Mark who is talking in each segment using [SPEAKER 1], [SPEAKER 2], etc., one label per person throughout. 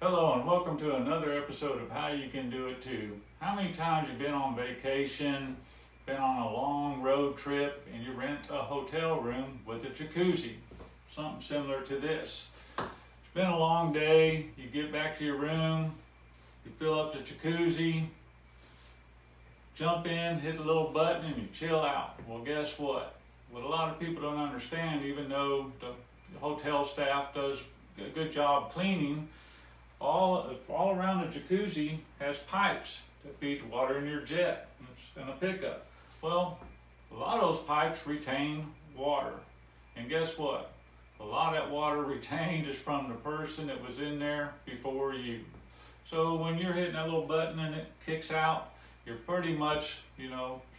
[SPEAKER 1] Hello and welcome to another episode of How You Can Do It Too. How many times you've been on vacation, been on a long road trip, and you rent a hotel room with a jacuzzi? Something similar to this. It's been a long day, you get back to your room, you fill up the jacuzzi, jump in, hit the little button, and you chill out. Well, guess what? What a lot of people don't understand, even though the hotel staff does a good job cleaning, all around the jacuzzi has pipes that feeds water in your jet and a pickup. Well, a lot of those pipes retain water. And guess what? A lot of that water retained is from the person that was in there before you. So when you're hitting that little button and it kicks out, you're pretty much,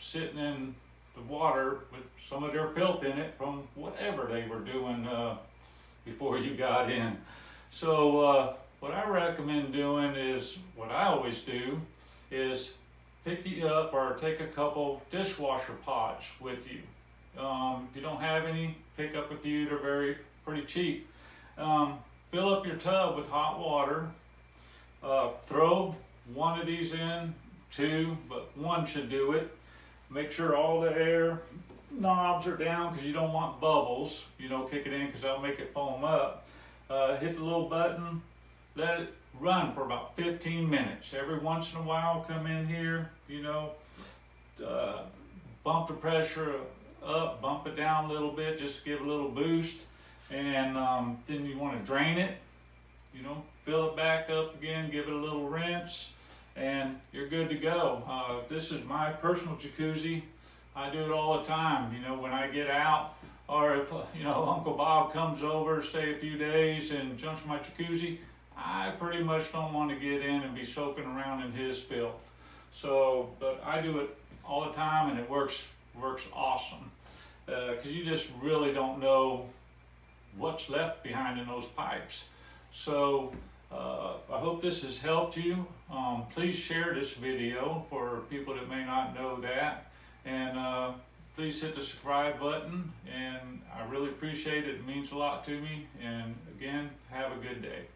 [SPEAKER 1] sitting in the water with some of their filth in it from whatever they were doing before you got in. So what I recommend doing is, what I always do, is pick you up or take a couple dishwasher pods with you. If you don't have any, pick up a few. They're pretty cheap. Fill up your tub with hot water. Throw one of these in, two, but one should do it. Make sure all the air knobs are down because you don't want bubbles. Kick it in because that'll make it foam up. Hit the little button. Let it run for about 15 minutes. Every once in a while, come in here, bump the pressure up, bump it down a little bit just to give a little boost. And then you want to drain it, fill it back up again, give it a little rinse, and you're good to go. This is my personal jacuzzi. I do it all the time, when I get out, or if, Uncle Bob comes over, stay a few days and jumps in my jacuzzi, I pretty much don't want to get in and be soaking around in his filth. But I do it all the time, and it works awesome. Because you just really don't know what's left behind in those pipes. So I hope this has helped you. Please share this video for people that may not know that. And please hit the subscribe button. And I really appreciate it. It means a lot to me. And again, have a good day.